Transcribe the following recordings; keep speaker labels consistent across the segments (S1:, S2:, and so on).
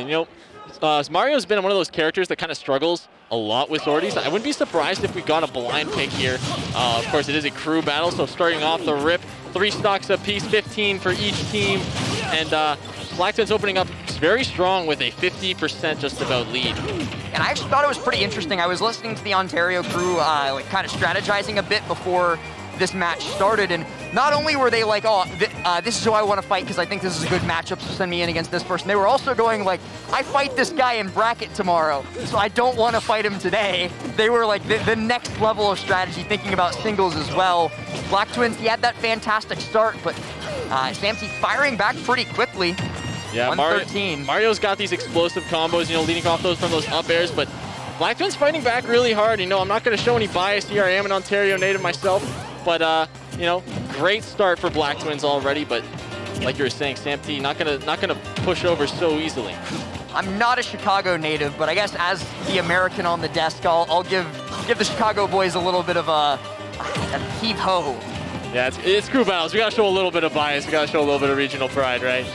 S1: And, you know, Mario's been one of those characters that kind of struggles a lot with sorties. I wouldn't be surprised if we got a blind pick here. Of course, it is a crew battle, so starting off the rip, 3 stocks apiece, 15 for each team. And Black Twins opening up very strong with a 50% just about lead.
S2: And I actually thought it was pretty interesting. I was listening to the Ontario crew like kind of strategizing a bit before this match started, and not only were they like, oh, this is who I want to fight because I think this is a good matchup, so send me in against this person. They were also going like, I fight this guy in bracket tomorrow, so I don't want to fight him today. They were like the next level of strategy, thinking about singles as well. Black Twins, he had that fantastic start, but Samty firing back pretty quickly.
S1: Yeah, Mario's got these explosive combos, you know, leading off those from those up airs, but Black Twins fighting back really hard. You know, I'm not going to show any bias here. I am an Ontario native myself, but you know, great start for Black Twins already. But like you were saying, Samty not gonna push over so easily.
S2: I'm not a Chicago native, but I guess as the American on the desk, I'll give the Chicago boys a little bit of a heave-ho.
S1: Yeah, it's crew battles. We gotta show a little bit of bias. We gotta show a little bit of regional pride, right?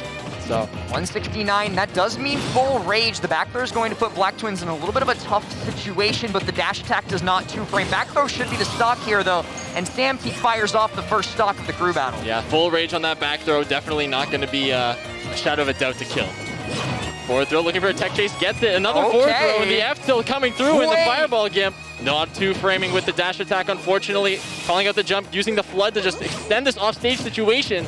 S1: So
S2: 169, that does mean full rage. The back throw is going to put Black Twins in a little bit of a tough situation, but the dash attack does not two-frame. Back throw should be the stock here, though, and Samty fires off the first stock of the crew battle.
S1: Yeah, full rage on that back throw. Definitely not going to be a shadow of a doubt to kill. Forward throw, looking for a tech chase, gets it. Another forward throw, and the F-tilt coming through in the fireball gimp. Not two-framing with the dash attack, unfortunately. Calling out the jump, using the flood to just extend this off-stage situation.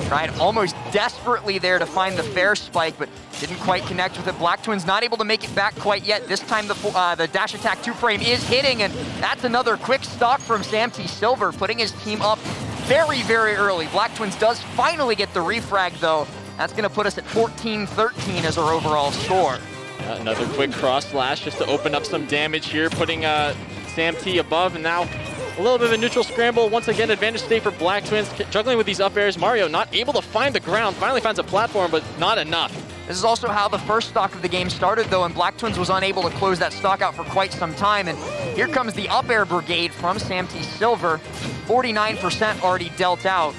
S2: Tried almost desperately there to find the fair spike, but didn't quite connect with it. Black Twins not able to make it back quite yet. This time the dash attack two-frame is hitting, and that's another quick stock from Samty Silver, putting his team up very, very early. Black Twins does finally get the refrag, though. That's going to put us at 14-13 as our overall score.
S1: Another quick cross slash just to open up some damage here, putting Samty above, and now a little bit of a neutral scramble. Once again, advantage state for Black Twins. Juggling with these up airs. Mario not able to find the ground. Finally finds a platform, but not enough.
S2: This is also how the first stock of the game started, though, and Black Twins was unable to close that stock out for quite some time. And here comes the up air brigade from Samty Silver. 49% already dealt out.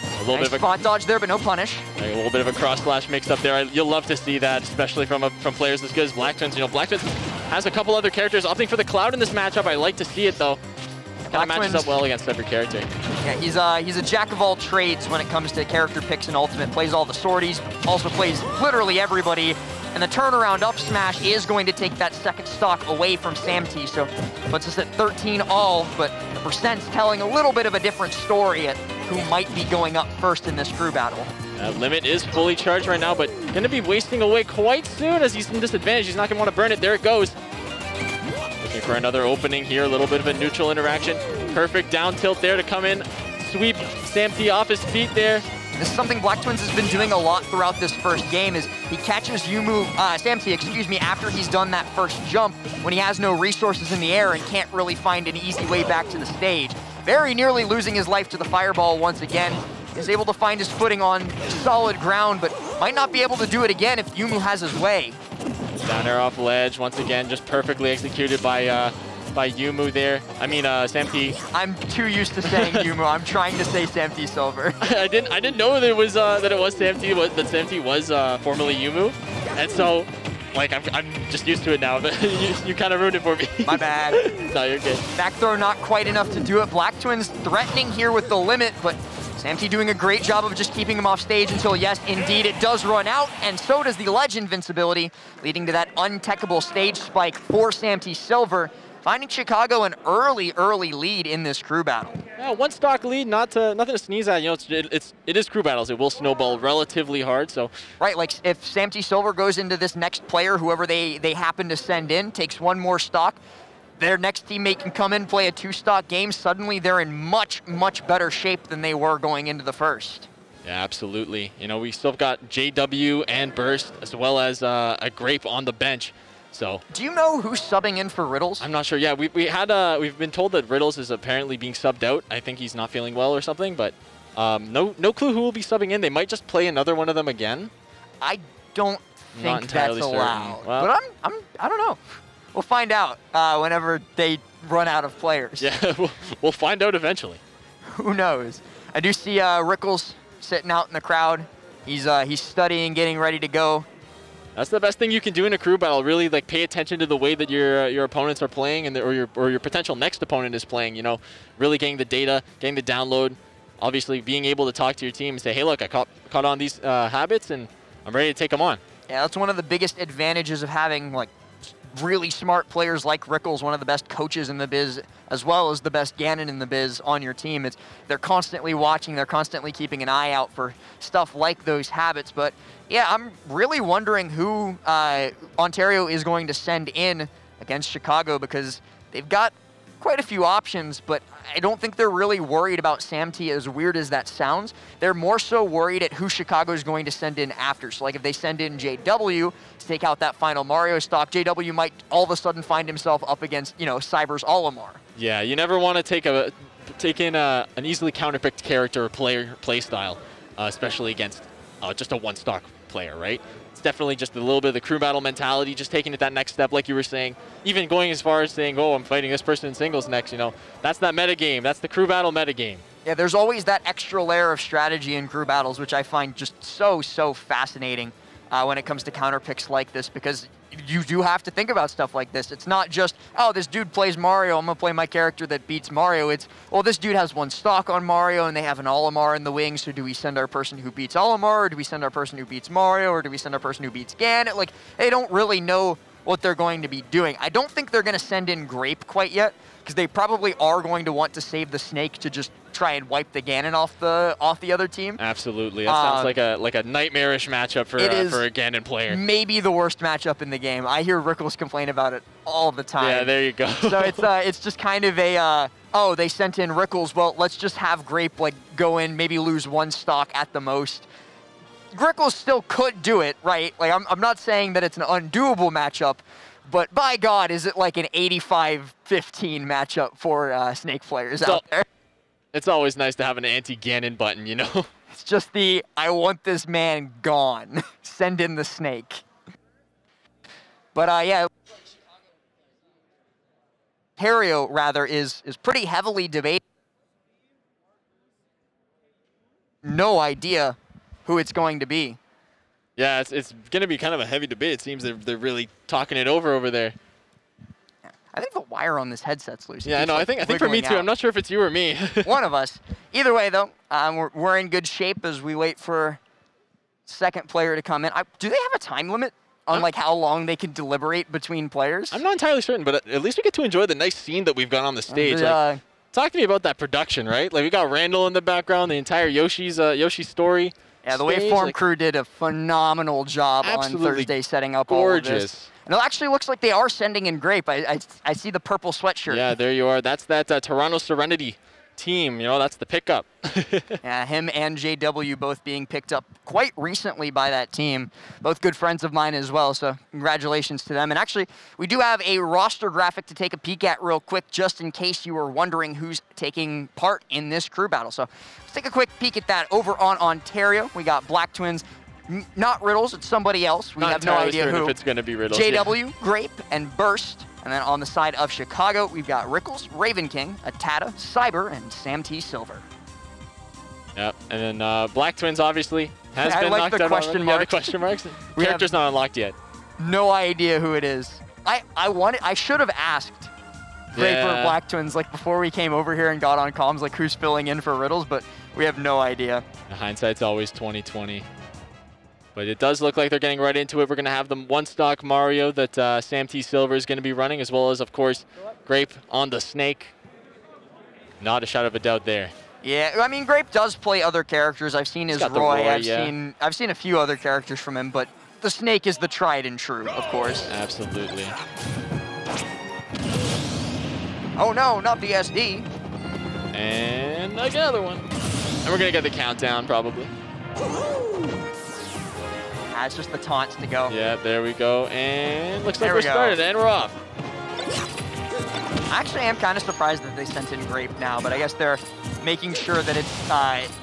S1: A little bit of a
S2: spot dodge there, but no punish.
S1: A little bit of a cross slash mix up there. You'll love to see that, especially from players as good as Black Twins. You know, Black Twins has a couple other characters opting for the Cloud in this matchup. I like to see it, though. Kind of matches up well against every character.
S2: Yeah, he's a jack of all trades when it comes to character picks and Ultimate. Plays all the sorties, also plays literally everybody. And the turnaround up smash is going to take that second stock away from Samty, so puts us at 13 all, but the percent's telling a little bit of a different story at who might be going up first in this crew battle.
S1: Limit is fully charged right now, but going to be wasting away quite soon as he's in disadvantage. He's not going to want to burn it. There it goes. Looking for another opening here, a little bit of a neutral interaction. Perfect down tilt there to come in, sweep Samty off his feet there.
S2: This is something Black Twins has been doing a lot throughout this first game, is he catches Samty, after he's done that first jump when he has no resources in the air and can't really find an easy way back to the stage. Very nearly losing his life to the fireball once again. Is able to find his footing on solid ground, but might not be able to do it again if Yumu has his way.
S1: Down air off ledge, once again, just perfectly executed by Yumu there. I mean, Samty.
S2: I'm too used to saying Yumu. I'm trying to say Samty Silver.
S1: I didn't know that it was Samty. That Samty was formerly Yumu, and so like I'm just used to it now. But you kind of ruined it for me.
S2: My bad.
S1: No, you're good.
S2: Back throw not quite enough to do it. Black Twins threatening here with the limit, but Samty doing a great job of just keeping him off stage until, yes, indeed, it does run out, and so does the ledge invincibility, leading to that untechable stage spike for Samty Silver, finding Chicago an early lead in this crew battle.
S1: Yeah, one stock lead, nothing to sneeze at. You know, it is crew battles. It will snowball relatively hard. So
S2: right, like if Samty Silver goes into this next player, whoever they happen to send in, takes one more stock, their next teammate can come in, play a two-stock game. Suddenly, they're in much better shape than they were going into the first.
S1: Yeah, absolutely. You know, we still got JW and Burst, as well as a Grape on the bench. So,
S2: do you know who's subbing in for Riddles?
S1: I'm not sure. Yeah, we've been told that Riddles is apparently being subbed out. I think he's not feeling well or something, but no clue who will be subbing in. They might just play another one of them again.
S2: I don't think that's allowed.
S1: Well,
S2: but I don't know. We'll find out whenever they run out of players.
S1: Yeah, we'll find out eventually.
S2: Who knows? I do see Rickles sitting out in the crowd. He's studying, getting ready to go.
S1: That's the best thing you can do in a crew battle. Really, like, pay attention to the way that your opponents are playing, and or your potential next opponent is playing. You know, really getting the data, getting the download. Obviously, being able to talk to your team and say, hey, look, I caught on these habits, and I'm ready to take them on.
S2: Yeah, that's one of the biggest advantages of having, like, really smart players like Rickles, one of the best coaches in the biz, as well as the best Ganon in the biz on your team. They're constantly watching, they're constantly keeping an eye out for stuff like those habits. But yeah, I'm really wondering who Ontario is going to send in against Chicago, because they've got quite a few options, but I don't think they're really worried about Sam T, as weird as that sounds. They're more so worried at who Chicago is going to send in after. So like if they send in JW to take out that final Mario stock, JW might all of a sudden find himself up against, you know, Cyber's Olimar.
S1: Yeah, you never want to take in an easily counterpicked character or play style, especially against just a one-stock player, right? It's definitely just a little bit of the crew battle mentality, just taking it that next step, like you were saying. Even going as far as saying, oh, I'm fighting this person in singles next, you know. That's that meta game. That's the crew battle meta game. Yeah,
S2: there's always that extra layer of strategy in crew battles, which I find just so fascinating when it comes to counterpicks like this, because you do have to think about stuff like this. It's not just, oh, this dude plays Mario, I'm going to play my character that beats Mario. It's, well, this dude has one stock on Mario, and they have an Olimar in the wings, so do we send our person who beats Olimar, or do we send our person who beats Mario, or do we send our person who beats Ganon? Like, they don't really know what they're going to be doing. I don't think they're going to send in Grape quite yet, because they probably are going to want to save the Snake to just try and wipe the Ganon off the other team.
S1: Absolutely, that sounds like a nightmarish matchup for a Ganon player.
S2: Maybe the worst matchup in the game. I hear Rickles complain about it all the time.
S1: Yeah, there you go.
S2: So it's just kind of a oh, they sent in Rickles. Well, let's just have Grape like go in, maybe lose one stock at the most. Rickles still could do it, right? Like I'm not saying that it's an undoable matchup, but by God, is it like an 85-15 matchup for Snake players out there?
S1: It's always nice to have an anti-Ganon button, you know?
S2: It's just the, I want this man gone. Send in the Snake. But yeah. Ontario, rather, is pretty heavily debated. No idea who it's going to be.
S1: Yeah, it's going to be kind of a heavy debate. It seems they're really talking it over there.
S2: I think the wire on this headset's loose.
S1: Yeah, I know. I think for me too. I'm not sure if it's you or me.
S2: One of us. Either way, though, we're in good shape as we wait for second player to come in. Do they have a time limit on like how long they can deliberate between players?
S1: I'm not entirely certain, but at least we get to enjoy the nice scene that we've got on the stage. Like, talk to me about that production, right? Like we got Randall in the background, the entire Yoshi's story.
S2: Yeah, the Waveform crew did a phenomenal job on Thursday setting up all of this. And it actually looks like they are sending in Grape. I see the purple sweatshirt.
S1: Yeah, there you are. That's that Toronto Serenity team. You know, that's the pickup.
S2: Yeah, him and JW both being picked up quite recently by that team. Both good friends of mine as well, so congratulations to them. And actually, we do have a roster graphic to take a peek at real quick, just in case you were wondering who's taking part in this crew battle. So let's take a quick peek at that. Over on Ontario, we got Black Twins. Not Riddles, it's somebody else. We have no idea who.
S1: If it's going to be Riddles.
S2: JW, Grape, and Burst. And then on the side of Chicago, we've got Rickles, Raven King, Atata, Cyber, and Sam T. Silver.
S1: Yep, and then Black Twins obviously has been knocked out already. Yeah, the question marks. Character's not unlocked yet.
S2: No idea who it is. I should have asked Grape or Black Twins like before we came over here and got on comms, like who's filling in for Riddles, but we have no idea.
S1: Hindsight's always 20/20. But it does look like they're getting right into it. We're going to have the one-stock Mario that Sam T. Silver is going to be running, as well as, of course, Grape on the Snake. Not a shadow of a doubt there.
S2: Yeah, I mean, Grape does play other characters. I've seen his Roy. I've seen a few other characters from him, but the Snake is the tried and true, of course.
S1: Absolutely.
S2: Oh, no, not the SD.
S1: And another one. And we're going to get the countdown, probably.
S2: It's just the taunts to go.
S1: Yeah, there we go. And looks like we're started, and we're off.
S2: I actually am kind of surprised that they sent in Grape now, but I guess they're making sure that it's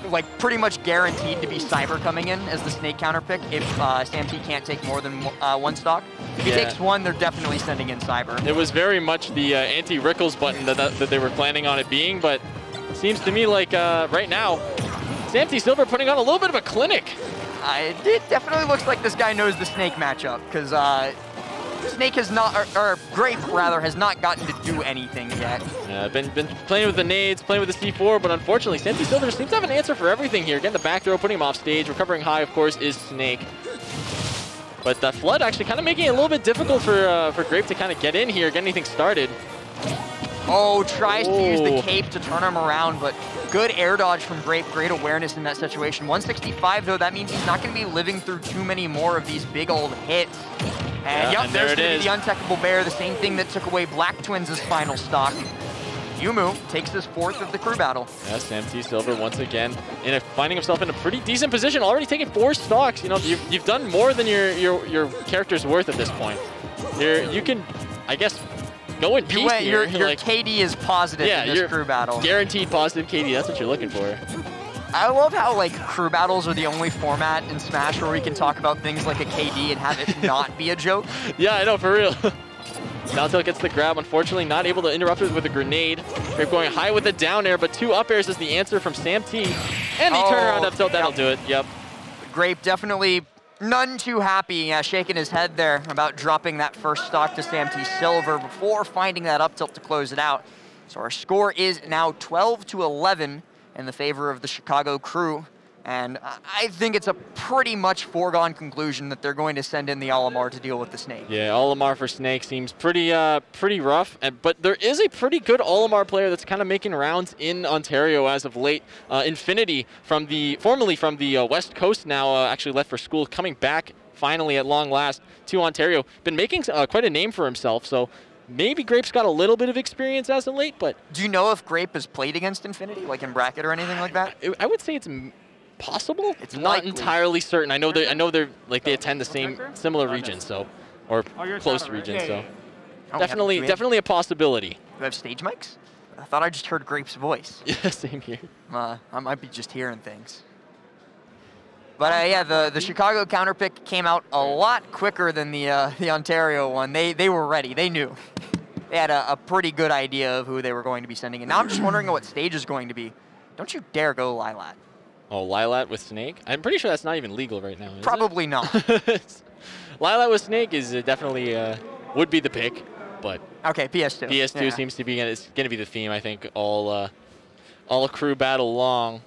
S2: like pretty much guaranteed to be Cyber coming in as the Snake counter pick if Sam T can't take more than one stock. If he takes one, they're definitely sending in Cyber.
S1: It was very much the anti-Rickles button that they were planning on it being, but it seems to me like right now, Sam T. Silver putting on a little bit of a clinic.
S2: It definitely looks like this guy knows the Snake matchup, because Snake has not, or Grape rather, has not gotten to do anything yet.
S1: Yeah, been playing with the nades, playing with the C4, but unfortunately, Santi Silver seems to have an answer for everything here. Getting the back throw, putting him off stage. Recovering high, of course, is Snake. But that Flood actually kind of making it a little bit difficult for Grape to kind of get in here, get anything started.
S2: Oh, tries to use the cape to turn him around, but good air dodge from Grape. Great awareness in that situation. 165, though, that means he's not going to be living through too many more of these big old hits. And
S1: yeah,
S2: yep, there's going to be the untechable bear, the same thing that took away Black Twins' final stock. Yumu takes his 4th of the crew battle.
S1: Yeah, Santi Silver once again finding himself in a pretty decent position, already taking 4 stocks. You know, you've done more than your character's worth at this point. You can, I guess, go in peace here.
S2: Your like, KD is positive in this crew battle.
S1: Guaranteed positive KD, that's what you're looking for.
S2: I love how like crew battles are the only format in Smash where we can talk about things like a KD and have it not be a joke.
S1: Yeah, I know, for real. Naltail gets the grab, unfortunately not able to interrupt it with a grenade. Grape going high with a down air, but 2 up airs is the answer from Sam T. And the turnaround up tilt, that'll do it, yep.
S2: Grape definitely none too happy, shaking his head there about dropping that first stock to Sam T Silver before finding that up tilt to close it out. So our score is now 12-11 in the favor of the Chicago crew. And I think it's a pretty much foregone conclusion that they're going to send in the Olimar to deal with the Snake.
S1: Yeah, Olimar for Snake seems pretty rough. But there is a pretty good Olimar player that's kind of making rounds in Ontario as of late. Infinity, formerly from the West Coast, now actually left for school, coming back finally at long last to Ontario. Been making quite a name for himself, so maybe Grape's got a little bit of experience as of late, but...
S2: Do you know if Grape has played against Infinity, like in bracket or anything like that?
S1: I would say it's possible.
S2: It's
S1: not
S2: likely.
S1: entirely certain. I know they're like they attend the similar regions, so or close regions, so definitely a possibility.
S2: Do we have stage mics? I thought I just heard Grape's voice.
S1: Yeah, same here.
S2: I might be just hearing things. But yeah, the Chicago counterpick came out a lot quicker than the Ontario one. They were ready. They knew. They had a pretty good idea of who they were going to be sending in. Now I'm just wondering what stage is going to be. Don't you dare go Lilat.
S1: Oh, Lilat with Snake? I'm pretty sure that's not even legal right now, is
S2: Probably
S1: it?
S2: not.
S1: Lilat with Snake is definitely would be the pick, but
S2: okay, PS2.
S1: PS2 seems to be going to be the theme. I think all crew battle long.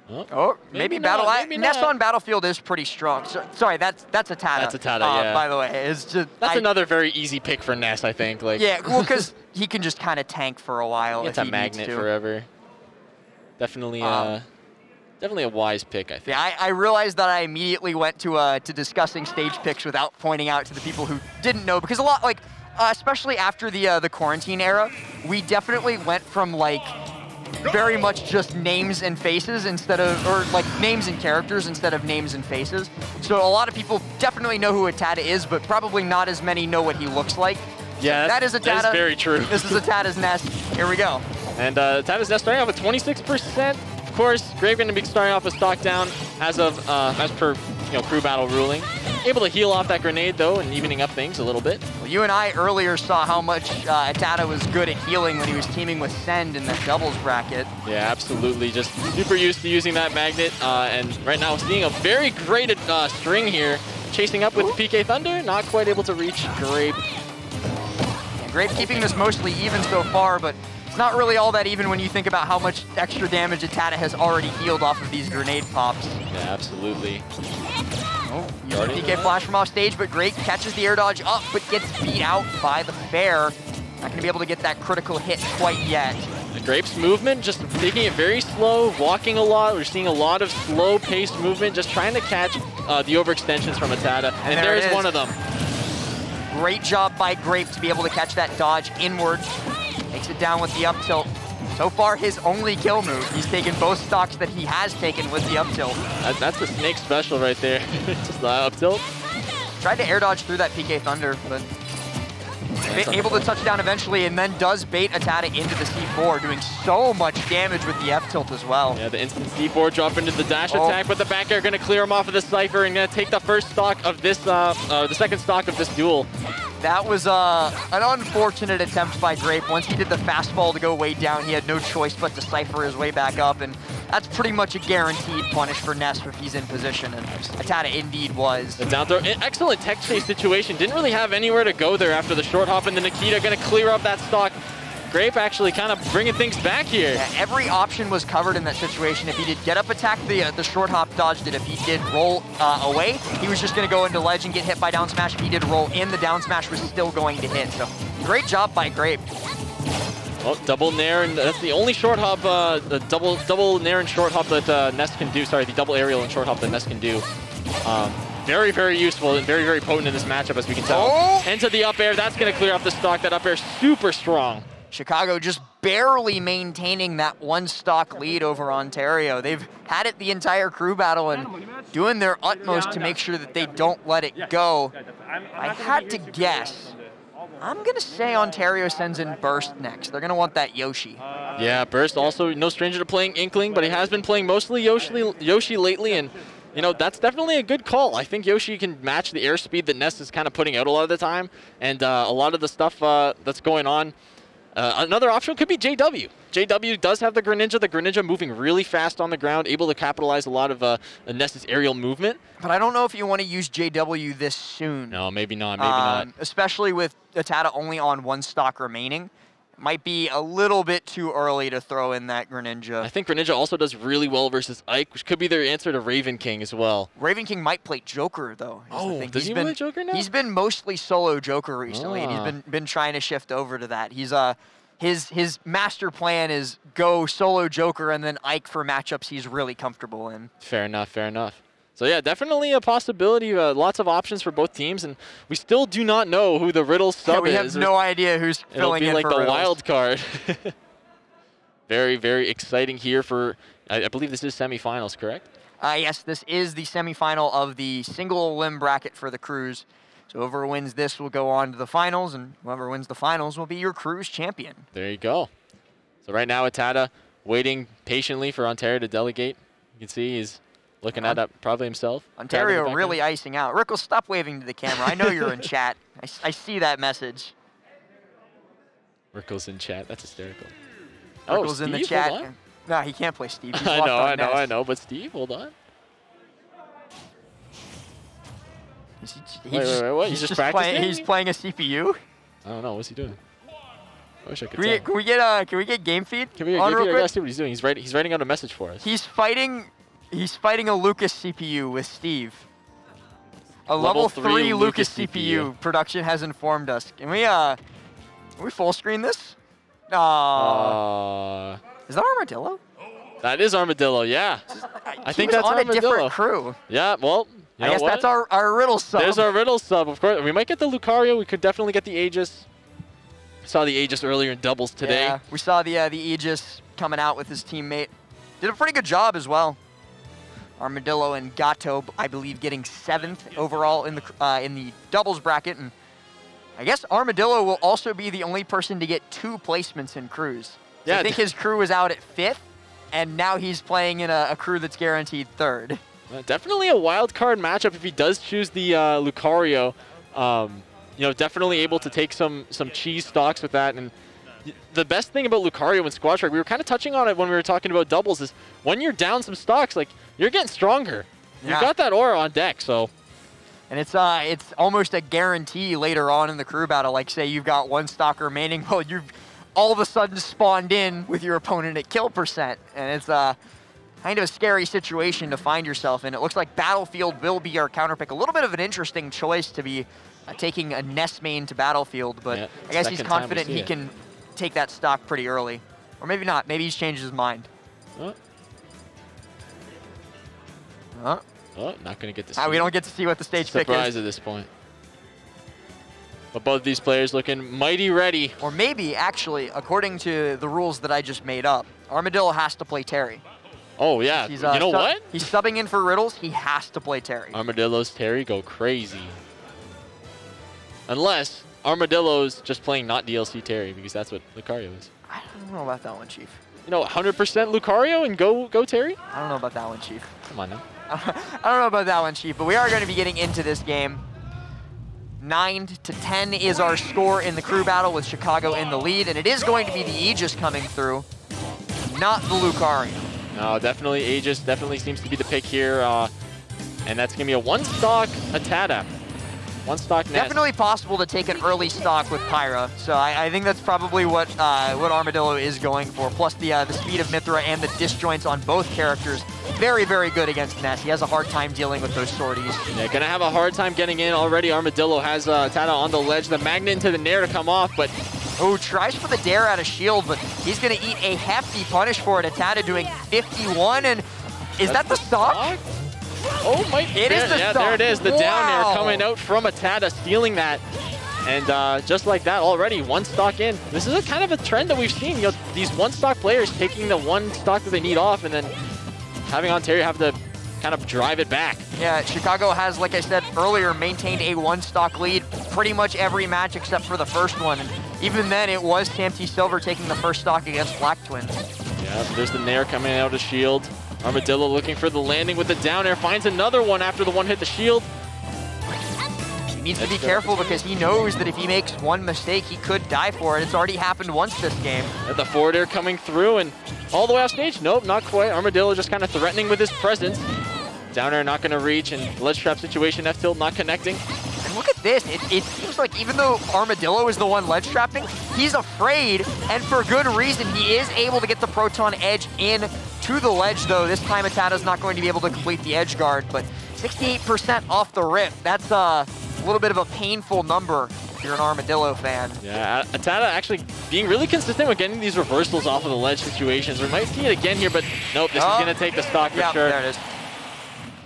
S2: Oh, maybe battle. Nest on Battlefield is pretty strong. So, sorry, that's a Tata.
S1: That's a Tata, yeah.
S2: By the way, it's just
S1: another very easy pick for Ness, I think. Like
S2: yeah, well, because he can just kind of tank for a while.
S1: It's a magnet forever. Definitely. Definitely a wise pick, I think.
S2: Yeah, I realized that I immediately went to discussing stage picks without pointing out to the people who didn't know, because a lot, like, especially after the quarantine era, we definitely went from, like, very much just names and faces instead of, or, like, names and characters instead of names and faces. So a lot of people definitely know who a Tata is, but probably not as many know what he looks like.
S1: Yeah,
S2: that is a Tata.
S1: That is very true.
S2: This is a Tata's Nest. Here we go.
S1: And Tata's Nest starting off with 26%. Of course, Grape going to be starting off with stock down as per crew battle ruling. Able to heal off that grenade though and evening up things a little bit.
S2: Well, you and I earlier saw how much Tata was good at healing when he was teaming with Send in the doubles bracket.
S1: Yeah, absolutely. Just super used to using that magnet. And right now seeing a very great string here. Chasing up with the PK Thunder. Not quite able to reach Grape.
S2: Yeah, Grape keeping this mostly even so far, but it's not really all that even when you think about how much extra damage Tata has already healed off of these grenade pops.
S1: Yeah, absolutely.
S2: Oh, using PK flash from off stage, but Grape catches the air dodge up, but gets beat out by the fair. Not going to be able to get that critical hit quite yet.
S1: The Grape's movement, just taking it very slow, walking a lot. We're seeing a lot of slow-paced movement, just trying to catch the overextensions from Tata. And there is one of them.
S2: Great job by Grape to be able to catch that dodge inward. Takes it down with the up tilt. So far, his only kill move. He's taken both stocks that he has taken with the up tilt.
S1: That's the Snake special right there. Just the up tilt.
S2: Tried to air dodge through that PK Thunder, but able to touch down eventually, and then does bait Tata into the C4, doing so much damage with the F tilt as well.
S1: Yeah, the instant C4 drop into the dash attack, but the back air going to clear him off of the Cypher and going to take the first stock of this, the second stock of this duel.
S2: That was an unfortunate attempt by Grape. Once he did the fastball to go way down, he had no choice but to Cypher his way back up. And that's pretty much a guaranteed punish for Ness if he's in position, and Atata indeed was.
S1: The down throw, excellent tech chase situation. Didn't really have anywhere to go there after the short hop, and the Nikita gonna clear up that stock. Grape actually kind of bringing things back here.
S2: Yeah, every option was covered in that situation. If he did get up attack, the short hop dodged it. If he did roll away, he was just going to go into ledge and get hit by down smash. If he did roll in, the down smash was still going to hit. So great job by Grape.
S1: Oh, double nair, and that's the only short hop, the double nair and short hop that Ness can do. Sorry, the double aerial and short hop that Ness can do. Very, very useful and very, very potent in this matchup, as we can tell.
S2: Oh!
S1: Into the up air, that's going to clear off the stock. That up air super strong.
S2: Chicago just barely maintaining that one stock lead over Ontario. They've had it the entire crew battle and doing their utmost to make sure that they don't let it go. I had to guess. I'm going to say Ontario sends in Burst next. They're going to want that Yoshi.
S1: Yeah, Burst also no stranger to playing Inkling, but he has been playing mostly Yoshi lately, and you know, that's definitely a good call. I think Yoshi can match the airspeed that Ness is kind of putting out a lot of the time, and a lot of the stuff that's going on. Another option could be JW. JW does have the Greninja moving really fast on the ground, able to capitalize a lot of Ness's aerial movement.
S2: But I don't know if you want to use JW this soon.
S1: No, maybe not, maybe not.
S2: Especially with Atata only on one stock remaining. It might be a little bit too early to throw in that Greninja.
S1: I think Greninja also does really well versus Ike, which could be their answer to Raven King as well.
S2: Raven King might play Joker, though.
S1: Oh, does he play Joker now?
S2: He's been mostly solo Joker recently, and he's been trying to shift over to that. He's his master plan is go solo Joker and then Ike for matchups he's really comfortable in.
S1: Fair enough, fair enough. So yeah, definitely a possibility. Lots of options for both teams, and we still do not know who the Riddle sub is.
S2: We have no idea who's filling in for
S1: It'll be like the
S2: Riddles.
S1: wild card. Very, very exciting here for, I believe this is semifinals, correct?
S2: Yes, this is the semifinal of the single limb bracket for the crews. So whoever wins this will go on to the finals, and whoever wins the finals will be your crews champion.
S1: There you go. So right now, Atata waiting patiently for Ontario to delegate. You can see he's looking at that probably himself.
S2: Ontario really icing out. Rickles, stop waving to the camera. I know you're in chat. I see that message.
S1: Rickles in chat. That's hysterical.
S2: Rickles
S1: Steve,
S2: in the chat. No, he can't play Steve. He's
S1: I know. But Steve, hold on. Wait, what? He's just practicing?
S2: He's playing a CPU?
S1: I don't know. What's he doing? I wish I could tell.
S2: Can we get game feed?
S1: Can we get game feed? I gotta see what he's doing. He's writing out a message for us.
S2: He's fighting a Lucas CPU with Steve. A level 3 Lucas CPU. Production has informed us. Can we full screen this? Is that Armadillo?
S1: That is Armadillo, yeah. I think that's
S2: on
S1: Armadillo.
S2: A different crew.
S1: Yeah, well,
S2: I guess that's our Riddle sub.
S1: There's our Riddle sub, of course. We might get the Lucario. We could definitely get the Aegis. Saw the Aegis earlier in doubles today.
S2: Yeah, we saw the Aegis coming out with his teammate. Did a pretty good job as well. Armadillo and Gato, I believe, getting 7th overall in the doubles bracket, and I guess Armadillo will also be the only person to get 2 placements in crews. So yeah, I think his crew was out at 5th, and now he's playing in a crew that's guaranteed 3rd.
S1: Definitely a wild card matchup if he does choose the Lucario. You know, definitely able to take some cheese stocks with that. And the best thing about Lucario and Squad Shark, we were kind of touching on it when we were talking about doubles, is when you're down some stocks, like, you're getting stronger. Yeah. You've got that aura on deck, so.
S2: And it's almost a guarantee later on in the crew battle. Like, say you've got 1 stock remaining, well, you've all of a sudden spawned in with your opponent at kill %. And it's kind of a scary situation to find yourself in. It looks like Battlefield will be our counterpick. A little bit of an interesting choice to be taking a Ness main to Battlefield, but yeah, I guess he's confident he can take that stock pretty early. Or maybe not. Maybe he's changed his mind.
S1: Oh, not going to get to see.
S2: We don't get to see what the stage pick is.
S1: Surprise at this point. But both of these players looking mighty ready.
S2: Or maybe, actually, according to the rules that I just made up, Armadillo has to play Terry.
S1: Oh, yeah. You know what?
S2: He's subbing in for Riddles. He has to play Terry.
S1: Armadillo's Terry go crazy. Unless Armadillo's just playing not DLC Terry, because that's what Lucario is.
S2: I don't know about that one, Chief.
S1: You know, 100% Lucario and go Terry?
S2: I don't know about that one, Chief.
S1: Come on now.
S2: I don't know about that one, Chief, but we are going to be getting into this game. 9-10 is our score in the crew battle with Chicago in the lead, and it is going to be the Aegis coming through, not the Lucario.
S1: No, definitely Aegis definitely seems to be the pick here. And that's going to be a one-stock Atada. One-stock Nest.
S2: Definitely possible to take an early stock with Pyra. So I think that's probably what Armadillo is going for. Plus the speed of Mythra and the disjoints on both characters. Very, very good against Ness. He has a hard time dealing with those sorties.
S1: Yeah, going to have a hard time getting in already. Armadillo has Atada on the ledge. The Magnet into the Nair to come off, but...
S2: Oh, tries for the dare out of shield, but he's going to eat a hefty punish for it. Atada doing 51, and is that the stock?
S1: Oh,
S2: it is the
S1: yeah,
S2: stock.
S1: There it is. The down air coming out from Atada, stealing that. And just like that already, one stock in. This is a kind of a trend that we've seen. You know, these one stock players taking the one stock that they need off and then having Ontario have to kind of drive it back.
S2: Yeah, Chicago has, like I said earlier, maintained a one stock lead pretty much every match except for the first one. And even then, it was Sam T. Silver taking the first stock against Black Twins.
S1: Yeah, there's the Nair coming out of shield. Armadillo looking for the landing with the down air, finds another one after the one hit the shield.
S2: He needs to be careful because he knows that if he makes one mistake, he could die for it. It's already happened once this game.
S1: At the forward air coming through and all the way off stage. Nope, not quite. Armadillo just kind of threatening with his presence. Down air not going to reach, and ledge trap situation, F tilt not connecting.
S2: And look at this. It seems like even though Armadillo is the one ledge trapping, he's afraid, and for good reason. He is able to get the Proton Edge in to the ledge, though. This time Atada's not going to be able to complete the edge guard, but 68% off the rip. That's a little bit of a painful number if you're an Armadillo fan.
S1: Yeah, Atada actually being really consistent with getting these reversals off of the ledge situations. We might see it again here, but nope, this is going to take the stock for sure.
S2: There it is.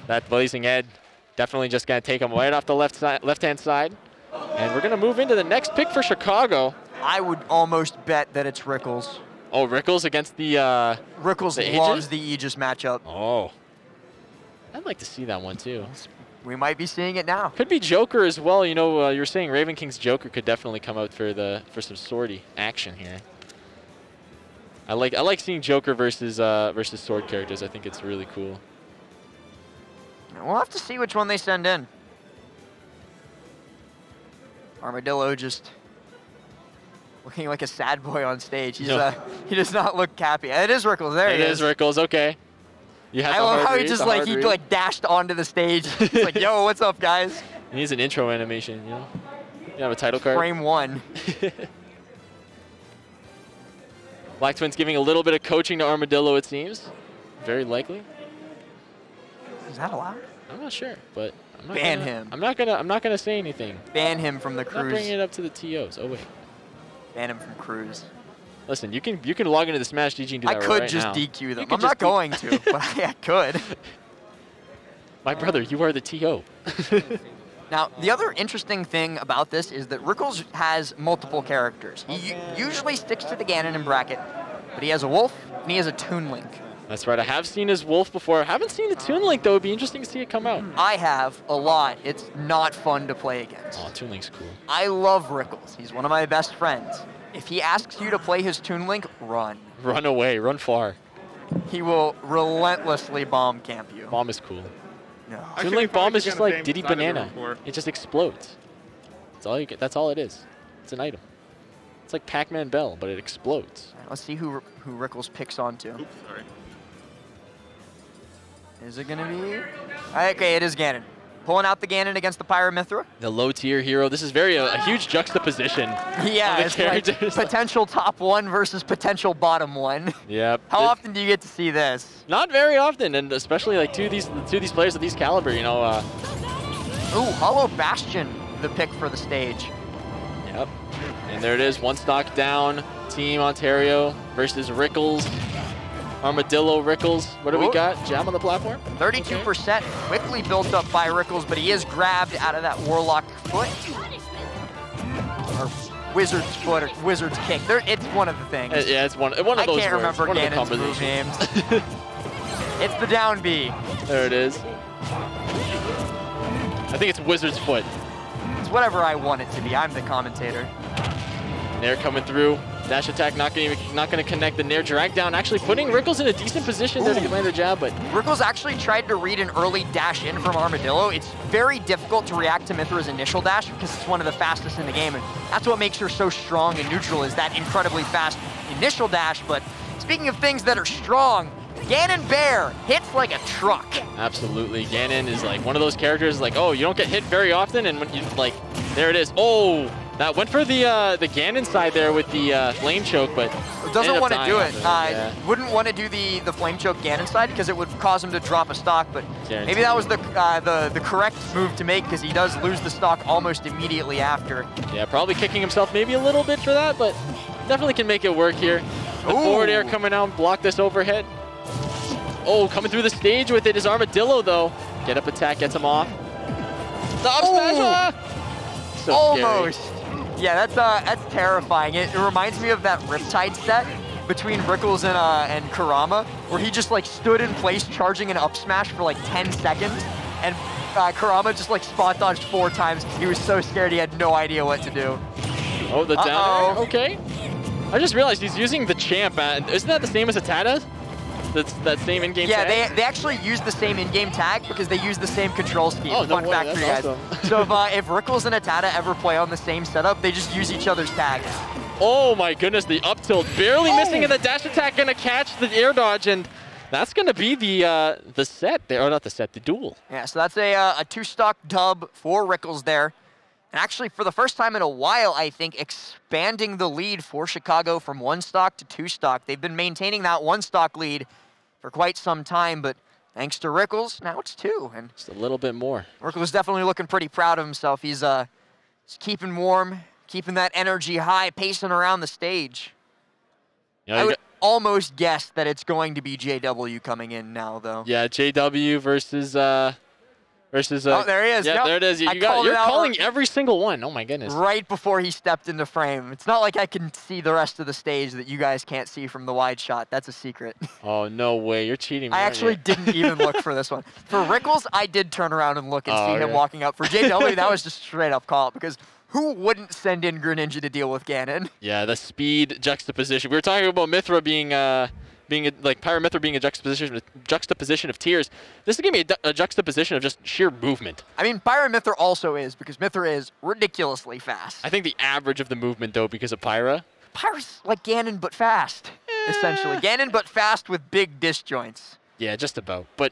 S1: That Blazing Ed definitely just going to take him right off the left-hand side. And we're going to move into the next pick for Chicago.
S2: I would almost bet that it's Rickles.
S1: Oh, Rickles against the
S2: Rickles loves the Aegis matchup.
S1: Oh. I'd like to see that one, too.
S2: We might be seeing it now.
S1: Could be Joker as well. You know, you're saying Raven King's Joker could definitely come out for some sortie action here. I like seeing Joker versus sword characters. I think it's really cool.
S2: We'll have to see which one they send in. Armadillo just looking like a sad boy on stage. He's he does not look happy. It is Rickles. There he is.
S1: It is Rickles. Okay.
S2: I love how he just he dashed onto the stage. He's like, "Yo, what's up, guys?"
S1: He needs an intro animation. You know. You have a title card.
S2: Frame 1.
S1: Black Twins giving a little bit of coaching to Armadillo. It seems. Very likely.
S2: Is that allowed?
S1: I'm not sure, but I'm not
S2: ban him.
S1: I'm not gonna say anything.
S2: Ban him from the
S1: Not
S2: cruise.
S1: bringing it up to the TOs. Oh wait.
S2: Ban him from cruise.
S1: Listen, you can log into the Smash DG and do that right now.
S2: I could just DQ them. I'm not going to, but I could.
S1: My brother, you are the TO.
S2: Now, the other interesting thing about this is that Rickles has multiple characters. He usually sticks to the Ganon and bracket, but he has a Wolf and he has a Toon Link.
S1: That's right. I have seen his Wolf before. I haven't seen the Toon Link, though. It'd be interesting to see it come out.
S2: I have a lot. It's not fun to play against.
S1: Oh, Toon Link's cool.
S2: I love Rickles. He's one of my best friends. If he asks you to play his Toon Link, run.
S1: Run away. Run far.
S2: He will relentlessly bomb camp you.
S1: Bomb is cool.
S2: No.
S1: Toon Link bomb is just like Diddy Banana. It just explodes. That's all you get. That's all it is. It's an item. It's like Pac-Man Bell, but it explodes.
S2: Right, let's see who Rickles picks onto.
S3: Oops, sorry.
S2: Is it gonna be? Okay, it is Ganon. Pulling out the Ganon against the Pyra/Mythra.
S1: The low-tier hero. This is a huge juxtaposition.
S2: Yeah, it's like potential top 1 versus potential bottom 1.
S1: Yep.
S2: How often do you get to see this?
S1: Not very often, and especially like two of these players of these caliber. You know.
S2: Ooh, Hollow Bastion, the pick for the stage.
S1: Yep. And there it is. One stock down. Team Ontario versus Rickles. Armadillo, Rickles. What do we got? Jam on the platform?
S2: 32% quickly built up by Rickles, but he is grabbed out of that Warlock foot. Or Wizard's foot or Wizard's kick. It's one of the things.
S1: Yeah, it's one of those
S2: I can't
S1: words.
S2: remember Ganon's move names. It's the down B.
S1: There it is. I think it's Wizard's foot.
S2: It's whatever I want it to be. I'm the commentator.
S1: Nair coming through. Dash attack not going to connect. The Nair drag down, actually putting Rickles in a decent position there to land the jab, but
S2: Rickles actually tried to read an early dash in from Armadillo. It's very difficult to react to Mythra's initial dash because it's one of the fastest in the game, and that's what makes her so strong and neutral is that incredibly fast initial dash. But speaking of things that are strong, Ganon Bear hits like a truck.
S1: Absolutely. Ganon is like one of those characters like, oh, you don't get hit very often, and when you like, there it is. Oh, that went for the Ganon side there with the flame choke, but
S2: doesn't want to do it.
S1: Yeah.
S2: Wouldn't want to do the flame choke Ganon side because it would cause him to drop a stock, but
S1: Guaranteed.
S2: maybe that was the correct move to make because he does lose the stock almost immediately after.
S1: Yeah, probably kicking himself maybe a little bit for that, but definitely can make it work here. The forward air coming out, block this overhead. Oh, coming through the stage with it is Armadillo, though. Get up attack, gets him off. The up smash! So
S2: almost.
S1: Scary.
S2: Yeah, that's terrifying. It reminds me of that Riptide set between Rickles and Kurama, where he just like stood in place charging an up smash for like 10 seconds, and Kurama just like spot dodged 4 times because he was so scared he had no idea what to do.
S1: Oh, the down air? Okay. I just realized he's using the champ. Isn't that the same as Atada? That's that same in-game tag?
S2: Yeah, they actually use the same in-game tag because they use the same control scheme.
S1: Oh, no
S2: Fun
S1: way,
S2: fact for you guys.
S1: awesome.
S2: So if Rickles and Atada ever play on the same setup, they just use each other's tags.
S1: Oh my goodness, the up tilt barely missing, and the dash attack gonna catch the air dodge, and that's gonna be the set there, or not the set, the duel.
S2: Yeah, so that's a 2-stock dub for Rickles there. And actually, for the first time in a while, I think, expanding the lead for Chicago from 1 stock to 2 stock. They've been maintaining that 1 stock lead for quite some time, but thanks to Rickles, now it's 2. And
S1: just a little bit more.
S2: Rickles is definitely looking pretty proud of himself. He's keeping warm, keeping that energy high, pacing around the stage.
S1: You know,
S2: I would almost guess that it's going to be JW coming in now, though.
S1: Yeah, JW versus
S2: oh, there he is.
S1: Yeah,
S2: yep.
S1: there it is. You're calling every single one. Oh my goodness.
S2: Right before he stepped into frame. It's not like I can see the rest of the stage that you guys can't see from the wide shot. That's a secret.
S1: Oh, no way. You're cheating me.
S2: I actually didn't even look for this one. For Rickles, I did turn around and look and see him walking up. For JW, that was just straight up call because who wouldn't send in Greninja to deal with Ganon?
S1: Yeah, the speed juxtaposition. We were talking about Mythra being like Pyramithra being a juxtaposition of tears. This is gonna be a juxtaposition of just sheer movement.
S2: I mean, Pyramithra also is, because Mythra is ridiculously fast.
S1: I think the average of the movement, though, because of Pyra.
S2: Pyra's like Ganon, but fast, essentially. Ganon, but fast with big disjoints.
S1: Yeah, just about. But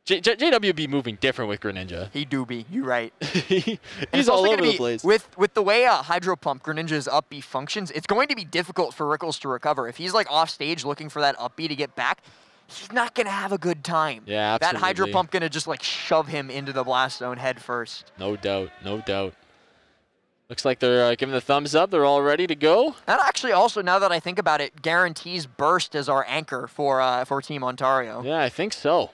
S1: JW be moving different with Greninja.
S2: He do be, you're right.
S1: He's all over the place.
S2: With the way Hydro Pump Greninja's up B functions, it's going to be difficult for Rickles to recover. If he's like off stage looking for that up B to get back, he's not going to have a good time.
S1: Yeah, absolutely.
S2: That Hydro Pump going to just like shove him into the blast zone head first.
S1: No doubt, no doubt. Looks like they're giving the thumbs up. They're all ready to go.
S2: That actually also, now that I think about it, guarantees Burst as our anchor for Team Ontario.
S1: Yeah, I think so.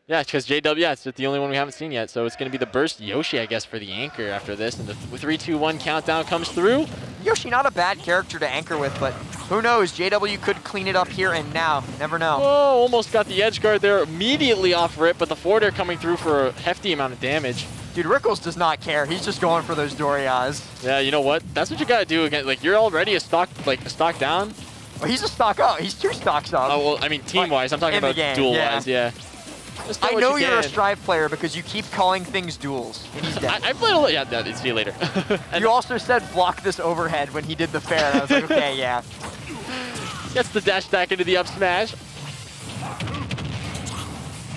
S1: Yeah, because JW, yeah, it's the only one we haven't seen yet. So it's going to be the Burst Yoshi, I guess, for the anchor after this. And the 3, 2, 1 countdown comes through.
S2: Yoshi, not a bad character to anchor with, but who knows? JW could clean it up here and now. Never know.
S1: Oh, almost got the edge guard there immediately off rip, but the forward air coming through for a hefty amount of damage.
S2: Dude, Rickles does not care. He's just going for those Dorias.
S1: Yeah, you know what? That's what you got to do again. Like, you're already a stock down.
S2: Well, he's a stock up. He's 2 stocks up.
S1: Oh, well, I mean, team-wise. I'm talking about duel-wise, yeah.
S2: I know you're a Strive player because you keep calling things duels. And he's dead.
S1: I played a little. Yeah, see you later.
S2: You also said block this overhead when he did the fair. And I was like, okay, yeah.
S1: Gets the dash back into the up smash.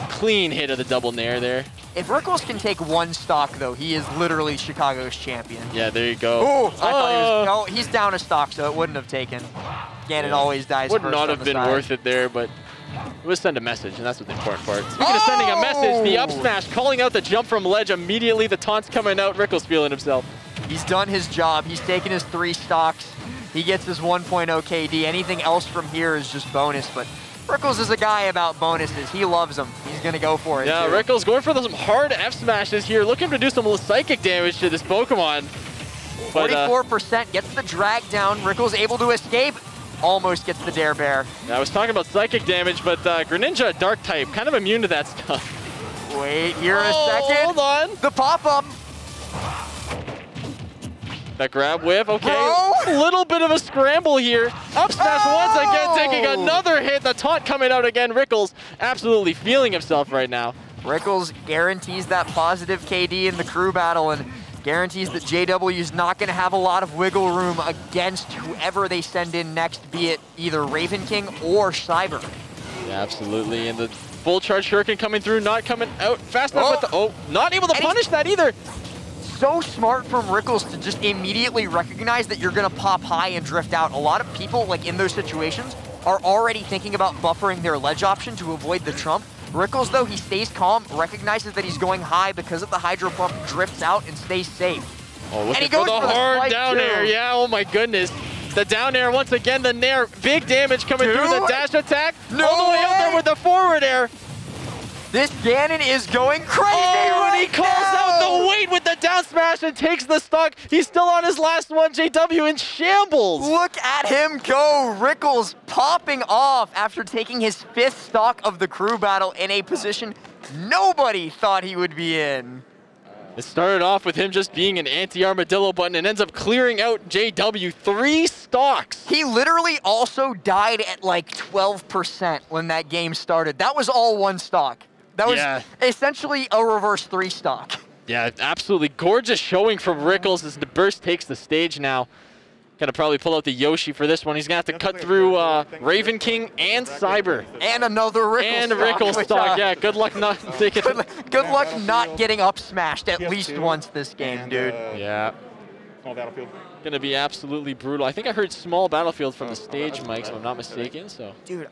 S1: Clean hit of the double nair there.
S2: If Rickles can take 1 stock, though, he is literally Chicago's champion.
S1: Yeah, there you go.
S2: Oh, I thought he was. No, he's down a stock, so it wouldn't have taken. Ganon always dies
S1: Would
S2: first
S1: not have been worth it there, but it was send a message, and that's what the important part. Speaking of sending a message, the up smash, calling out the jump from ledge immediately. The taunts coming out. Rickles feeling himself.
S2: He's done his job. He's taken his 3 stocks. He gets his 1.0 KD. Anything else from here is just bonus, but Rickles is a guy about bonuses. He loves them. He's going to go for it.
S1: Yeah, Rickles going for some hard F smashes here, looking to do some psychic damage to this Pokemon.
S2: 44% gets the drag down. Rickles able to escape. Almost gets the Dare Bear.
S1: Yeah, I was talking about psychic damage, but Greninja, dark type, kind of immune to that stuff.
S2: Wait here a second.
S1: Hold on.
S2: The pop-up.
S1: That grab whiff, okay. A little bit of a scramble here. Up smash once again, taking another hit. The taunt coming out again. Rickles absolutely feeling himself right now.
S2: Rickles guarantees that positive KD in the crew battle and guarantees that JW is not going to have a lot of wiggle room against whoever they send in next, be it either Raven King or Cyber.
S1: Yeah, absolutely. And the full charge shuriken coming through, not coming out fast enough with the, not able to punish that either.
S2: So smart from Rickles to just immediately recognize that you're gonna pop high and drift out. A lot of people, like in those situations, are already thinking about buffering their ledge option to avoid the trump. Rickles, though, he stays calm, recognizes that he's going high because of the hydro pump, drifts out and stays safe.
S1: Oh, looking for the hard down air. Yeah, oh my goodness. The down air, once again, the nair, big damage coming through the dash attack.
S2: No
S1: all the way out there with the forward air.
S2: This Ganon is going crazy
S1: and he calls out the weight with the down smash and takes the stock. He's still on his last one. JW in shambles.
S2: Look at him go. Rickles popping off after taking his 5th stock of the crew battle in a position nobody thought he would be in.
S1: It started off with him just being an anti-armadillo button and ends up clearing out JW 3 stocks.
S2: He literally also died at like 12% when that game started. That was all 1 stock. That was essentially a reverse 3 stock.
S1: Yeah, absolutely gorgeous showing from Rickles as the burst takes the stage now. Gonna probably pull out the Yoshi for this one. He's gonna have to cut through Raven King and Cyber.
S2: And another Rickles
S1: stock. Yeah, good luck not taking
S2: good luck not getting up smashed at least once this game, dude.
S1: Yeah.
S3: Small battlefield.
S1: Gonna be absolutely brutal. I think I heard small battlefield from the stage mic, so I'm not mistaken. So.
S2: Dude,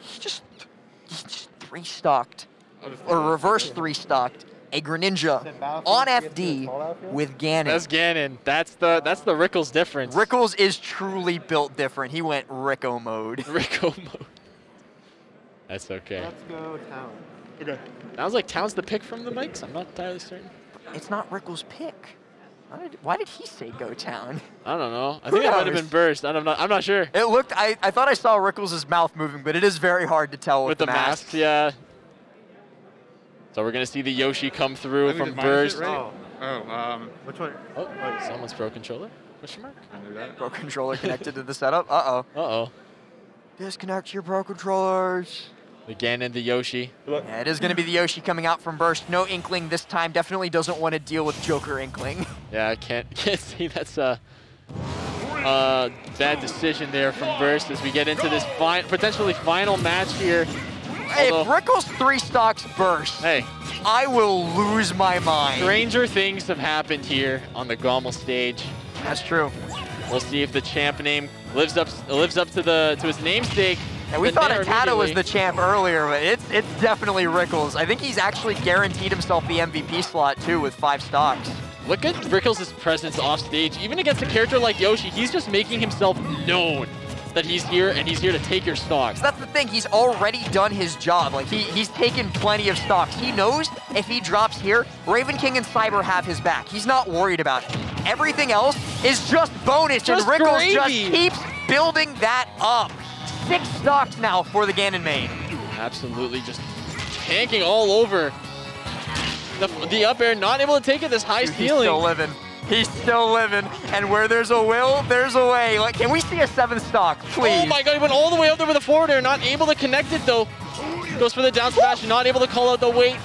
S2: he just 3-stocked, or reverse 3-stocked, a Greninja on FD with Ganon.
S1: That's Ganon. That's the Rickles difference.
S2: Rickles is truly built different. He went Ricko mode.
S1: Ricko mode. That's okay.
S3: Let's go Town. Okay.
S1: Sounds like Town's the pick from the mics. I'm not entirely certain.
S2: It's not Rickles' pick. Why did he say go Town?
S1: I don't know. I think it might have been burst. I'm not sure.
S2: It looked. I thought I saw Rickles' mouth moving, but it is very hard to tell with
S1: the masks. Yeah. So we're gonna see the Yoshi come through from burst.
S3: Which one?
S1: Oh, someone's pro controller. Question mark?
S3: I knew that.
S2: Pro controller connected to the setup. Uh-oh. Disconnect your pro controllers.
S1: Again in the Yoshi.
S2: Yeah, it is going to be the Yoshi coming out from burst. No Inkling this time. Definitely doesn't want to deal with Joker Inkling.
S1: Yeah, I can't see that's a bad decision there from burst as we get into this potentially final match here.
S2: Hey, if Rickles 3 stocks burst,
S1: hey,
S2: I will lose my mind.
S1: Stranger things have happened here on the GOML stage.
S2: That's true.
S1: We'll see if the champ name lives up to his namesake.
S2: And we thought Atata was the champ earlier, but it's definitely Rickles. I think he's actually guaranteed himself the MVP slot too with 5 stocks.
S1: Look at Rickles' presence off stage. Even against a character like Yoshi, he's just making himself known that he's here and he's here to take your stocks.
S2: So that's the thing, he's already done his job. Like he's taken plenty of stocks. He knows if he drops here, Raven King and Cyber have his back. He's not worried about it. Everything else is just bonus, and Rickles just keeps building that up. 6 stocks now for the Ganon main.
S1: Absolutely, just tanking all over. The up air, not able to take it this high ceiling.
S2: He's still living. He's still living. And where there's a will, there's a way. Like, can we see a 7th stock, please?
S1: Oh my god, he went all the way up there with a forward air, not able to connect it though. Goes for the down smash, not able to call out the weight.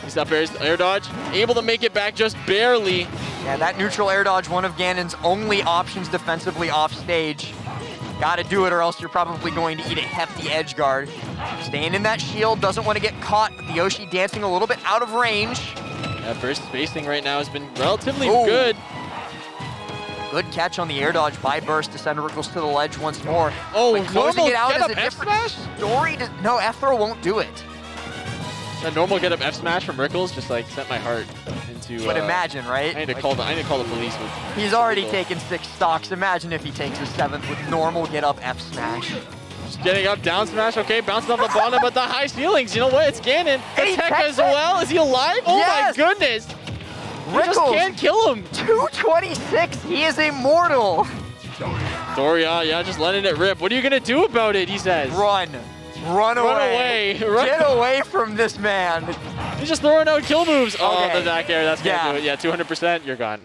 S1: He's up air dodge, able to make it back just barely.
S2: Yeah, that neutral air dodge, one of Ganon's only options defensively off stage. Gotta do it or else you're probably going to eat a hefty edge guard. Staying in that shield, doesn't want to get caught, but the Yoshi dancing a little bit out of range.
S1: Yeah, burst spacing right now has been relatively good.
S2: Good catch on the air dodge by burst to send Rickles to the ledge once more.
S1: Oh,
S2: but closing it out is a
S1: different
S2: story. No, F-throw won't do it.
S1: A normal get up F smash from Rickles just like sent my heart into.
S2: But imagine, right?
S1: I need to call the police.
S2: He's already taken 6 stocks. Imagine if he takes a 7th with normal get up F smash.
S1: Just getting up down smash, okay, bouncing off the bottom, but the high ceilings. You know what? It's Ganon. Attack as well. Is he alive? Oh my goodness!
S2: Rickles,
S1: you just can't kill him.
S2: 226. He is immortal.
S1: Doria, yeah, just letting it rip. What are you gonna do about it? He says.
S2: Run. Run away. Get away from this man.
S1: He's just throwing out kill moves.
S2: Okay.
S1: Oh, the back air. That's gonna do it. Yeah, 200%. You're gone.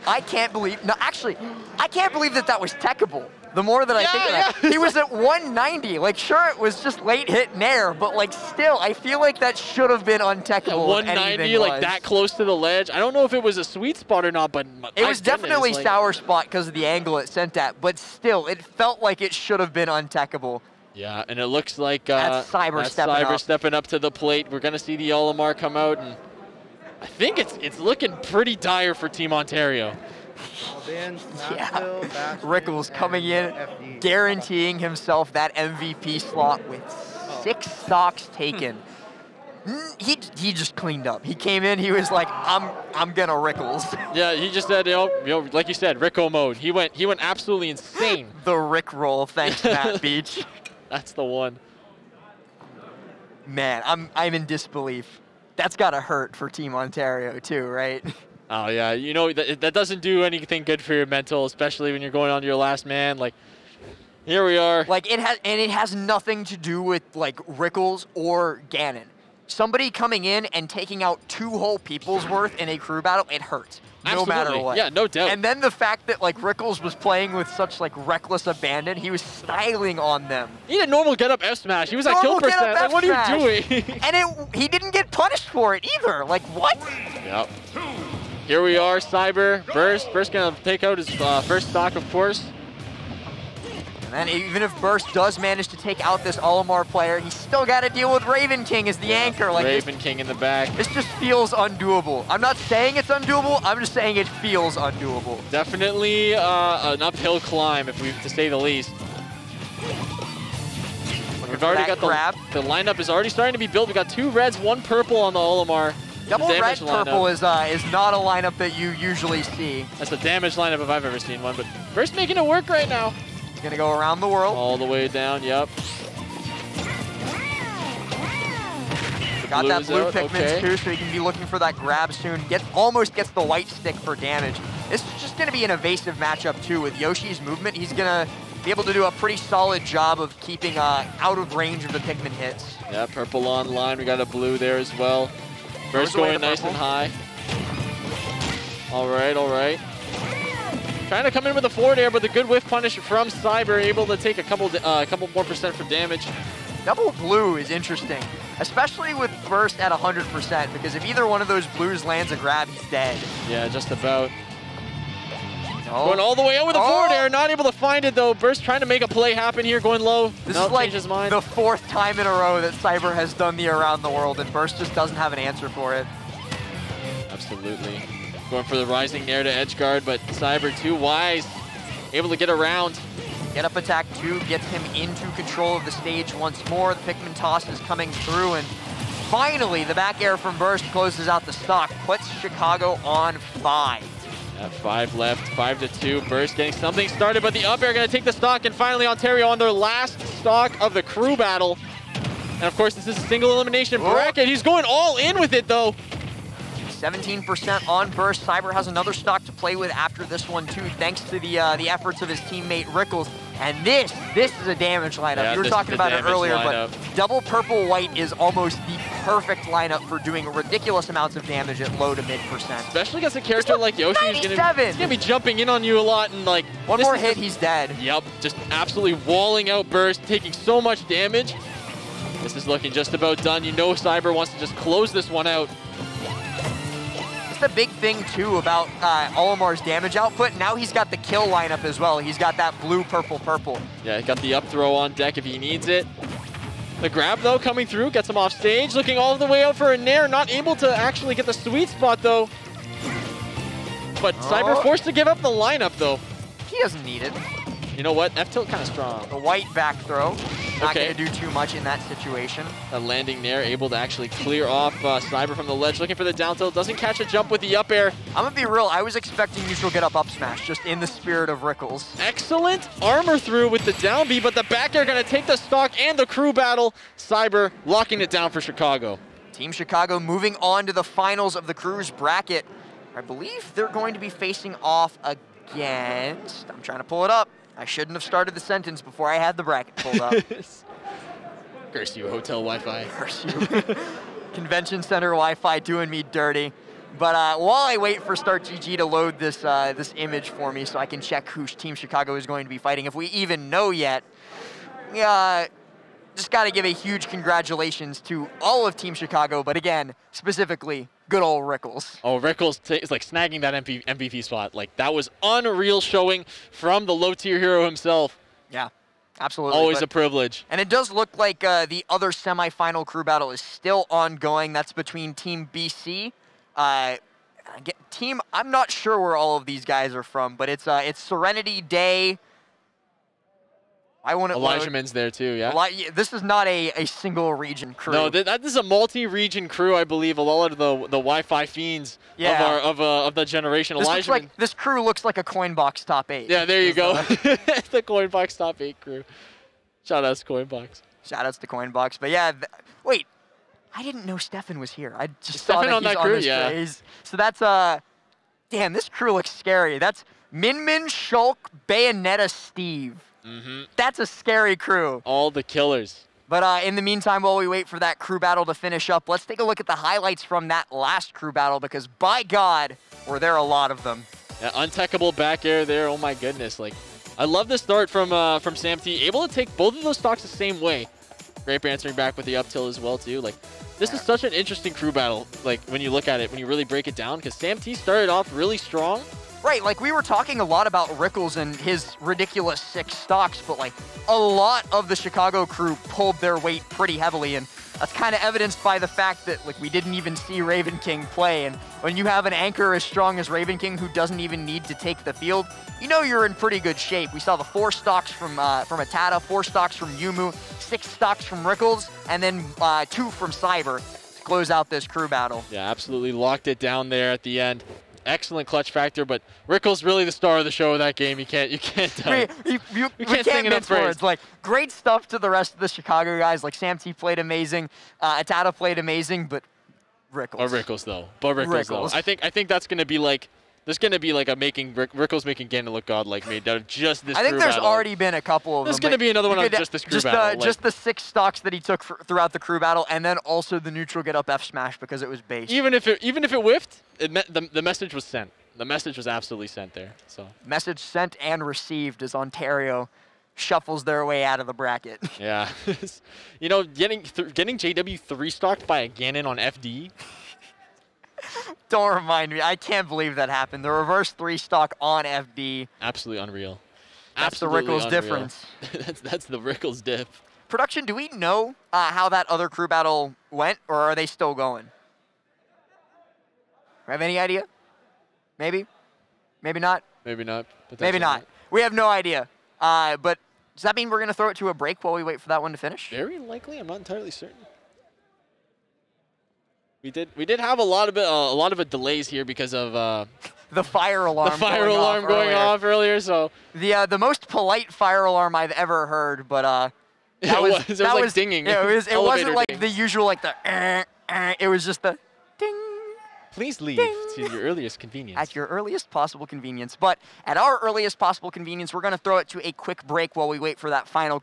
S2: I can't believe. No, actually, I can't believe that was techable. The more that I think of that, he was at 190. Like, sure, it was just late hit nair, but like, still, I feel like that should have been untechable.
S1: 190, like that close to the ledge. I don't know if it was a sweet spot or not, but
S2: it was definitely sour spot because of the angle it sent at. But still, it felt like it should have been untechable.
S1: Yeah, and it looks like
S2: that's Cyber
S1: stepping up to the plate. We're going to see the Olimar come out, and I think it's looking pretty dire for Team Ontario.
S2: Yeah, Rickles coming in, guaranteeing himself that MVP slot with 6 stocks taken. He just cleaned up. He came in, he was like, I'm gonna Rickles.
S1: Yeah, he just said, like you said, Ricko mode. He went absolutely insane.
S2: The Rickroll, thanks Matt Beach.
S1: That's the one.
S2: Man, I'm in disbelief. That's gotta hurt for Team Ontario too, right?
S1: Oh yeah, you know that doesn't do anything good for your mental, especially when you're going on to your last man. Like, here we are.
S2: Like it has nothing to do with like Rickles or Gannon. Somebody coming in and taking out 2 whole people's worth in a crew battle, it hurts.
S1: Absolutely.
S2: No matter what.
S1: Yeah, no doubt.
S2: And then the fact that like Rickles was playing with such like reckless abandon, he was styling on them.
S1: He had a normal get-up F smash. He was at kill percent. Like, what are you doing?
S2: And he didn't get punished for it either. Like, what?
S1: Yep. Here we are, Cyber, Burst. Burst gonna take out his first stock, of course.
S2: And then even if Burst does manage to take out this Olimar player, he's still got to deal with Raven King as the anchor. Like
S1: Raven King in the back.
S2: This just feels undoable. I'm not saying it's undoable. I'm just saying it feels undoable.
S1: Definitely an uphill climb, to say the least. We've already got the lineup is already starting to be built. We've got 2 reds, 1 purple on the Olimar.
S2: Double red purple is not a lineup that you usually see.
S1: That's the damage lineup if I've ever seen one. But Burst making it work right now.
S2: He's gonna go around the world.
S1: All the way down, yep.
S2: Got that blue Pikmin too, so he can be looking for that grab soon. Almost gets the white stick for damage. This is just gonna be an evasive matchup too. With Yoshi's movement, he's gonna be able to do a pretty solid job of keeping out of range of the Pikmin hits.
S1: Yeah, purple on line. We got a blue there as well. Burst going nice and high. All right, all right. Trying to come in with a forward air, but the good whiff punish from Cyber, able to take a couple more percent for damage.
S2: Double blue is interesting, especially with Burst at 100%, because if either one of those blues lands a grab, he's dead.
S1: Yeah, just about. Going all the way out with a forward air, not able to find it though. Burst trying to make a play happen here, going low.
S2: This is like the 4th time in a row that Cyber has done the around the world, and Burst just doesn't have an answer for it.
S1: Absolutely. Going for the rising nair to edge guard, but Cyber too wise, able to get around.
S2: Get up attack 2 gets him into control of the stage once more. The Pikmin toss is coming through, and finally the back air from Burst closes out the stock, puts Chicago on 5.
S1: At 5 left, 5-2. Burst getting something started, but the up air going to take the stock, and finally Ontario on their last stock of the crew battle. And of course, this is a single elimination bracket. He's going all in with it though.
S2: 17% on Burst. Cyber has another stock to play with after this one too, thanks to the efforts of his teammate Rickles. And this is a damage lineup.
S1: Yeah,
S2: you were talking about it earlier, but double purple white is almost the perfect lineup for doing ridiculous amounts of damage at low to mid percent.
S1: Especially against a character like Yoshi, who's gonna be jumping in on you a lot, and like
S2: one more hit, he's dead.
S1: Yep, just absolutely walling out Burst, taking so much damage. This is looking just about done. You know Cyber wants to just close this one out.
S2: The big thing too about Olimar's damage output, now he's got the kill lineup as well. He's got that blue, purple, purple.
S1: Yeah, he got the up throw on deck if he needs it. The grab though coming through, gets him off stage, looking all the way out for a nair, not able to actually get the sweet spot though. But Cyber forced to give up the lineup though.
S2: He doesn't need it.
S1: You know what? F-tilt kind of strong.
S2: The white back throw. Not going to do too much in that situation.
S1: A landing there, able to actually clear off Cyber from the ledge, looking for the down tilt. Doesn't catch a jump with the up air.
S2: I'm going to be real. I was expecting neutral get up smash, just in the spirit of Rickles.
S1: Excellent armor through with the down B, but the back air going to take the stock and the crew battle. Cyber locking it down for Chicago.
S2: Team Chicago moving on to the finals of the crews bracket. I believe they're going to be facing off against, I'm trying to pull it up. I shouldn't have started the sentence before I had the bracket pulled up.
S1: Curse you, hotel Wi-Fi.
S2: Curse you. Convention center Wi-Fi doing me dirty. But while I wait for StartGG to load this this image for me so I can check who Team Chicago is going to be fighting, if we even know yet, just got to give a huge congratulations to all of Team Chicago, but again, specifically, good old Rickles.
S1: Oh, Rickles is like snagging that MVP spot. Like, that was unreal showing from the low-tier hero himself.
S2: Yeah. Absolutely.
S1: Always a privilege.
S2: And it does look like the other semifinal crew battle is still ongoing. That's between Team BC. I'm not sure where all of these guys are from, but it's Serenity Day.
S1: Elijah Min's there too, yeah?
S2: This is not a single region crew.
S1: No, this is a multi-region crew, I believe. A lot of the Wi-Fi fiends of the generation.
S2: This crew looks like a Coinbox top 8.
S1: Yeah, there you go. The Coinbox top 8 crew. Shout out to Coinbox.
S2: Shout outs to Coinbox. But yeah, wait, I didn't know Stefan was here. I just
S1: Stefan
S2: saw that
S1: on
S2: he's
S1: that
S2: on
S1: crew,
S2: this
S1: yeah.
S2: phase. So that's damn, this crew looks scary. That's Min, Shulk, Bayonetta, Steve. That's a scary crew.
S1: All the killers.
S2: But in the meantime, while we wait for that crew battle to finish up, let's take a look at the highlights from that last crew battle, because by God, were there a lot of them.
S1: Yeah, untechable back air there. Oh my goodness! Like, I love the start from Sam T. Able to take both of those stocks the same way. Grape answering back with the up tilt as well too. Like, this is such an interesting crew battle. Like, when you look at it, when you really break it down, because Sam T started off really strong.
S2: Right, like we were talking a lot about Rickles and his ridiculous 6 stocks, but like a lot of the Chicago crew pulled their weight pretty heavily, and that's kind of evidenced by the fact that like we didn't even see Raven King play. And when you have an anchor as strong as Raven King who doesn't even need to take the field, you know you're in pretty good shape. We saw the 4 stocks from Atata, 4 stocks from Yumu, 6 stocks from Rickles, and then 2 from Cyber to close out this crew battle.
S1: Yeah, absolutely locked it down there at the end. Excellent clutch factor, but Rickles really the star of the show of that game. You can't
S2: we can't mince words. Like, great stuff to the rest of the Chicago guys. Like, Sam T played amazing, Atata played amazing, but Rickles.
S1: Rickles though. I think that's gonna be like, there's gonna be like a Rickles making Ganon look godlike made out of just this.
S2: I think there's already been a couple of them.
S1: There's gonna be another one on just this crew battle.
S2: Just the 6 stocks that he took throughout the crew battle, and then also the neutral get up F smash because it was base.
S1: Even if it whiffed, the message was sent. The message was absolutely sent there. So
S2: message sent and received as Ontario shuffles their way out of the bracket.
S1: Yeah, you know, getting JW 3-stocked by a Ganon on FD.
S2: Don't remind me. I can't believe that happened. The reverse 3-stock on FD.
S1: Absolutely unreal.
S2: That's the Rickles difference.
S1: that's the Rickles diff.
S2: Production, do we know how that other crew battle went, or are they still going? Have any idea? Maybe? Maybe not?
S1: Maybe not.
S2: Maybe not. We have no idea. But does that mean we're going to throw it to a break while we wait for that one to finish?
S1: Very likely. I'm not entirely certain. We did have a lot of delays here because of
S2: the fire alarm.
S1: The fire alarm going off earlier. So
S2: the most polite fire alarm I've ever heard, but
S1: it was like dinging.
S2: Yeah, it wasn't like the usual like the. It was just the ding.
S1: Please leave to your earliest convenience.
S2: At your earliest possible convenience. But at our earliest possible convenience, we're going to throw it to a quick break while we wait for that final